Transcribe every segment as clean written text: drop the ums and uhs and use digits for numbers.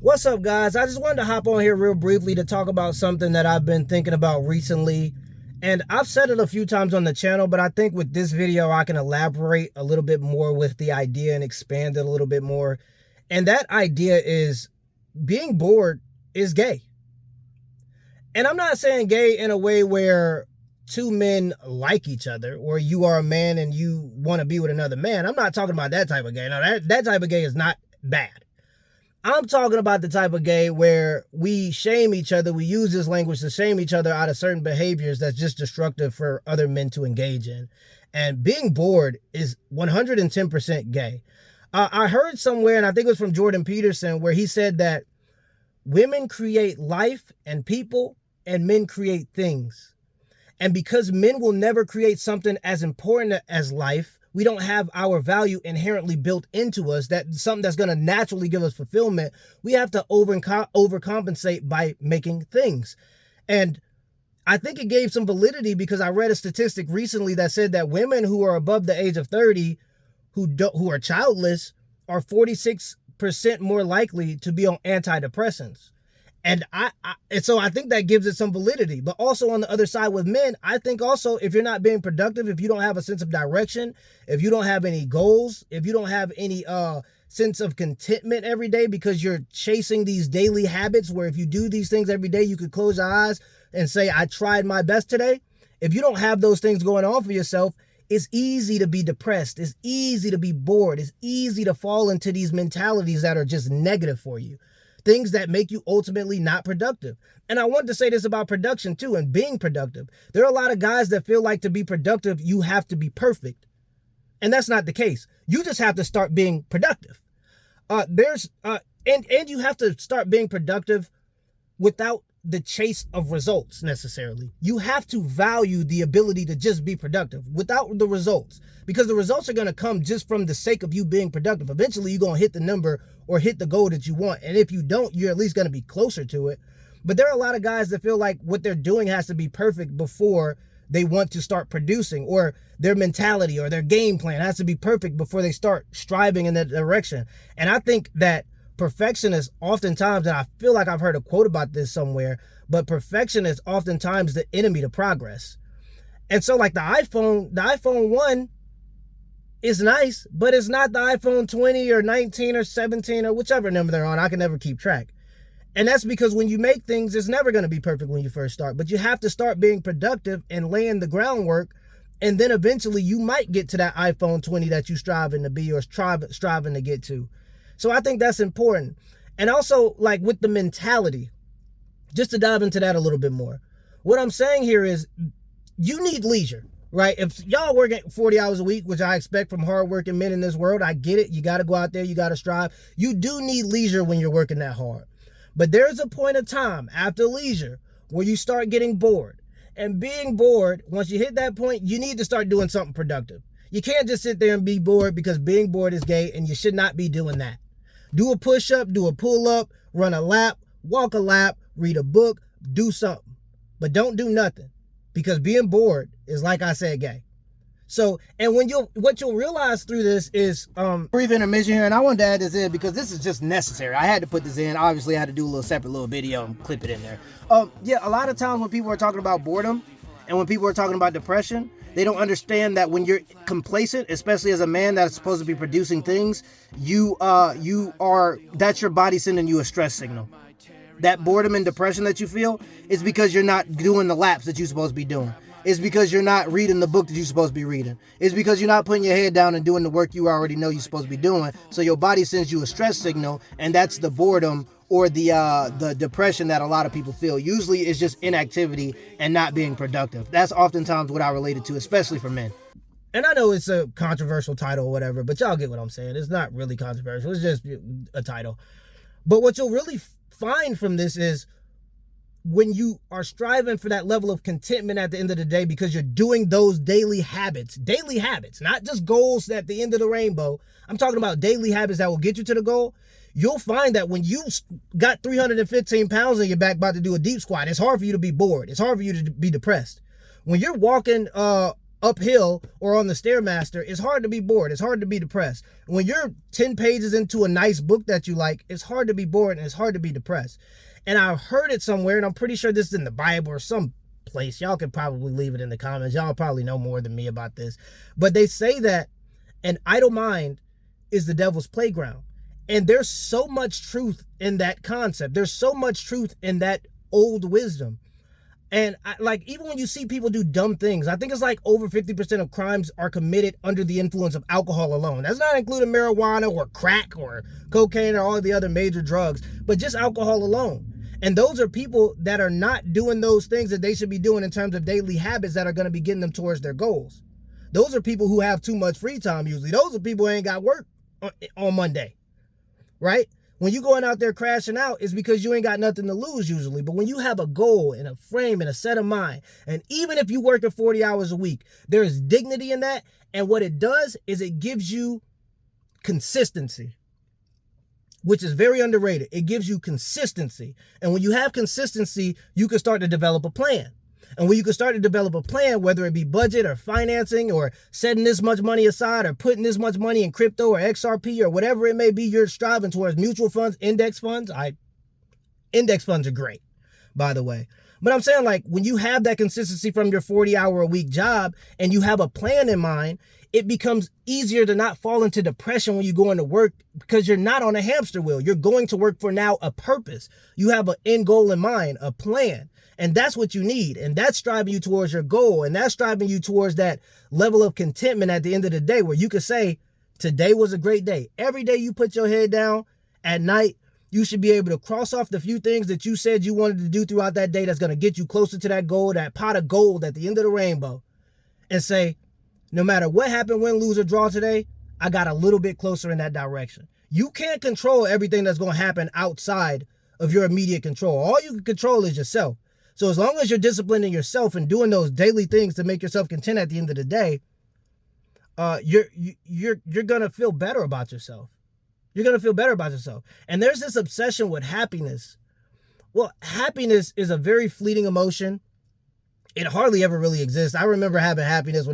What's up, guys? I just wanted to hop on here real briefly to talk about something that I've been thinking about recently. And I've said it a few times on the channel, but I think with this video, I can elaborate a little bit more with the idea and expand it a little bit more. And that idea is being bored is gay. And I'm not saying gay in a way where two men like each other, or you are a man and you want to be with another man. I'm not talking about that type of gay. No, that type of gay is not bad. I'm talking about the type of gay where we shame each other. We use this language to shame each other out of certain behaviors that's just destructive for other men to engage in. And being bored is 110% gay. I heard somewhere, and I think it was from Jordan Peterson, where he said that women create life and people and men create things. And because men will never create something as important as life, we don't have our value inherently built into us, that something that's going to naturally give us fulfillment. We have to overcompensate by making things. And I think it gave some validity because I read a statistic recently that said that women who are above the age of 30 who are childless are 46% more likely to be on antidepressants. And so I think that gives it some validity. But also on the other side with men, I think also if you're not being productive, if you don't have a sense of direction, if you don't have any goals, if you don't have any sense of contentment every day because you're chasing these daily habits where if you do these things every day, you could close your eyes and say, I tried my best today. If you don't have those things going on for yourself, it's easy to be depressed. It's easy to be bored. It's easy to fall into these mentalities that are just negative for you. Things that make you ultimately not productive. And I want to say this about production too, and being productive. There are a lot of guys that feel like to be productive, you have to be perfect. And that's not the case. You just have to start being productive. And you have to start being productive without the chase of results necessarily. You have to value the ability to just be productive without the results, because the results are going to come just from the sake of you being productive. Eventually, you're going to hit the number or hit the goal that you want. And if you don't, you're at least going to be closer to it. But there are a lot of guys that feel like what they're doing has to be perfect before they want to start producing, or their mentality or their game plan has to be perfect before they start striving in that direction. And I think that perfection is oftentimes, and I feel like I've heard a quote about this somewhere, but perfection is oftentimes the enemy to progress. And so like the iPhone 1 is nice, but it's not the iPhone 20 or 19 or 17 or whichever number they're on. I can never keep track. And that's because when you make things, it's never going to be perfect when you first start, but you have to start being productive and laying the groundwork. And then eventually you might get to that iPhone 20 that you're striving to be or striving to get to. So I think that's important. And also, like with the mentality, just to dive into that a little bit more, what I'm saying here is you need leisure, right? If y'all work 40 hours a week, which I expect from hardworking men in this world, I get it. You got to go out there. You got to strive. You do need leisure when you're working that hard. But there's a point of time after leisure where you start getting bored. And being bored, once you hit that point, you need to start doing something productive. You can't just sit there and be bored, because being bored is gay, and you should not be doing that. Do a push-up, do a pull-up, run a lap, walk a lap, read a book, do something. But don't do nothing, because being bored is, like I said, gay. So, and what you'll realize through this is, brief intermission here, and I wanted to add this in because this is just necessary. I had to put this in. Obviously, I had to do a little separate little video and clip it in there. Yeah, a lot of times when people are talking about boredom and when people are talking about depression, they don't understand that when you're complacent, especially as a man that's supposed to be producing things, that's your body sending you a stress signal. That boredom and depression that you feel is because you're not doing the laps that you're supposed to be doing. It's because you're not reading the book that you're supposed to be reading. It's because you're not putting your head down and doing the work you already know you're supposed to be doing. So your body sends you a stress signal, and that's the boredom or the depression that a lot of people feel. Usually it's just inactivity and not being productive. That's oftentimes what I relate it to, especially for men. And I know it's a controversial title or whatever, but y'all get what I'm saying. It's not really controversial. It's just a title. But what you'll really find from this is when you are striving for that level of contentment at the end of the day, because you're doing those daily habits, not just goals at the end of the rainbow. I'm talking about daily habits that will get you to the goal. You'll find that when you got 315 pounds on your back about to do a deep squat, it's hard for you to be bored. It's hard for you to be depressed. When you're walking up uphill or on the Stairmaster, it's hard to be bored. It's hard to be depressed. When you're 10 pages into a nice book that you like, it's hard to be bored and it's hard to be depressed. And I've heard it somewhere, and I'm pretty sure this is in the Bible or some place. Y'all could probably leave it in the comments. Y'all probably know more than me about this. But they say that an idle mind is the devil's playground. And there's so much truth in that concept. There's so much truth in that old wisdom. And even when you see people do dumb things, I think it's like over 50% of crimes are committed under the influence of alcohol alone. That's not including marijuana or crack or cocaine or all the other major drugs, but just alcohol alone. And those are people that are not doing those things that they should be doing in terms of daily habits that are going to be getting them towards their goals. Those are people who have too much free time usually. Those are people who ain't got work on Monday, right? When you going out there crashing out, it's because you ain't got nothing to lose usually. But when you have a goal and a frame and a set of mind, and even if you work at 40 hours a week, there is dignity in that. And what it does is it gives you consistency, which is very underrated. It gives you consistency. And when you have consistency, you can start to develop a plan. And when you can start to develop a plan, whether it be budget or financing or setting this much money aside or putting this much money in crypto or XRP or whatever it may be you're striving towards, mutual funds, index funds. Index funds are great, by the way. But I'm saying, like, when you have that consistency from your 40-hour-a-week job and you have a plan in mind, it becomes easier to not fall into depression when you go into work because you're not on a hamster wheel. You're going to work for now a purpose. You have an end goal in mind, a plan. And that's what you need. And that's driving you towards your goal. And that's driving you towards that level of contentment at the end of the day where you can say, today was a great day. Every day you put your head down at night, you should be able to cross off the few things that you said you wanted to do throughout that day that's going to get you closer to that goal, that pot of gold at the end of the rainbow, and say, no matter what happened, win, lose, or draw today, I got a little bit closer in that direction. You can't control everything that's going to happen outside of your immediate control. All you can control is yourself. So as long as you're disciplining yourself and doing those daily things to make yourself content at the end of the day, you're going to feel better about yourself. You're going to feel better about yourself. And there's this obsession with happiness. Well, happiness is a very fleeting emotion. It hardly ever really exists. I remember having happiness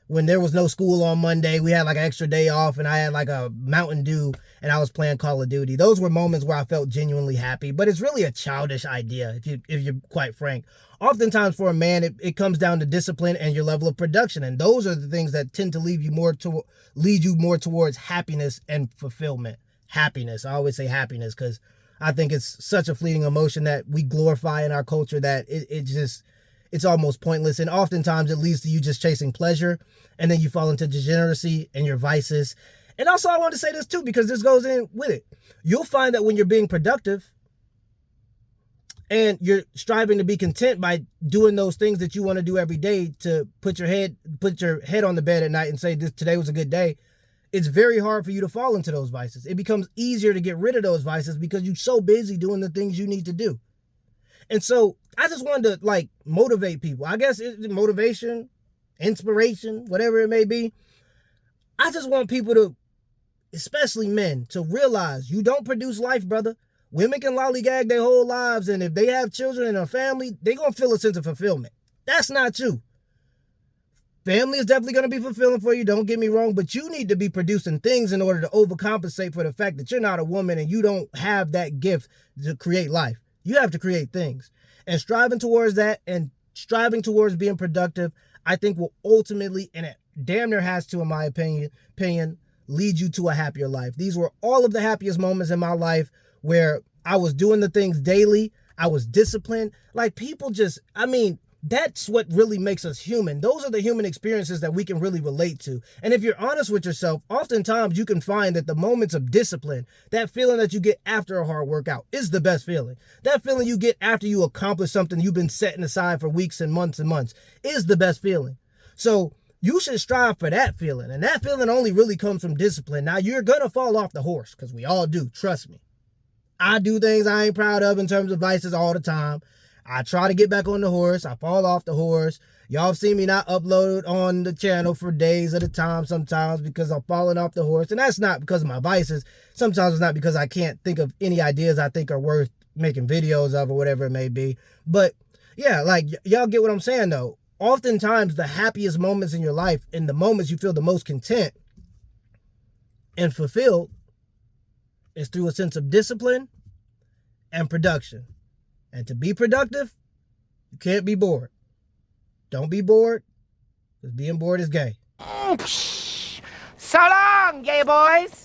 when there was no school on Monday. We had like an extra day off and I had like a Mountain Dew and I was playing Call of Duty. Those were moments where I felt genuinely happy, but it's really a childish idea if you're quite frank. Oftentimes for a man, it comes down to discipline and your level of production. And those are the things that tend to lead you more towards happiness and fulfillment. Happiness. I always say happiness because I think it's such a fleeting emotion that we glorify in our culture that it's almost pointless. And oftentimes it leads to you just chasing pleasure. And then you fall into degeneracy and your vices. And also I want to say this too, because this goes in with it. You'll find that when you're being productive and you're striving to be content by doing those things that you want to do every day to put your head on the bed at night and say, today was a good day. It's very hard for you to fall into those vices. It becomes easier to get rid of those vices because you're so busy doing the things you need to do. And so I just wanted to motivate people. I guess it's motivation, inspiration, whatever it may be. I just want people to, especially men, to realize you don't produce life, brother. Women can lollygag their whole lives, and if they have children and a family, they're going to feel a sense of fulfillment. That's not you. Family is definitely going to be fulfilling for you, don't get me wrong, but you need to be producing things in order to overcompensate for the fact that you're not a woman and you don't have that gift to create life. You have to create things. And striving towards that and striving towards being productive, I think will ultimately, and it damn near has to, in my opinion, lead you to a happier life. These were all of the happiest moments in my life where I was doing the things daily. I was disciplined. That's what really makes us human. Those are the human experiences that we can really relate to. And if you're honest with yourself, oftentimes you can find that the moments of discipline, that feeling that you get after a hard workout, is the best feeling. That feeling you get after you accomplish something you've been setting aside for weeks and months is the best feeling. So you should strive for that feeling. And that feeling only really comes from discipline. Now, you're going to fall off the horse because we all do. Trust me. I do things I ain't proud of in terms of vices all the time. I try to get back on the horse. I fall off the horse. Y'all have seen me not upload on the channel for days at a time sometimes because I'm falling off the horse. And that's not because of my vices. Sometimes it's not because I can't think of any ideas I think are worth making videos of or whatever it may be. But yeah, y'all get what I'm saying though. oftentimes the happiest moments in your life and the moments you feel the most content and fulfilled is through a sense of discipline and production. And to be productive, you can't be bored. Don't be bored, because being bored is gay. So long, gay boys!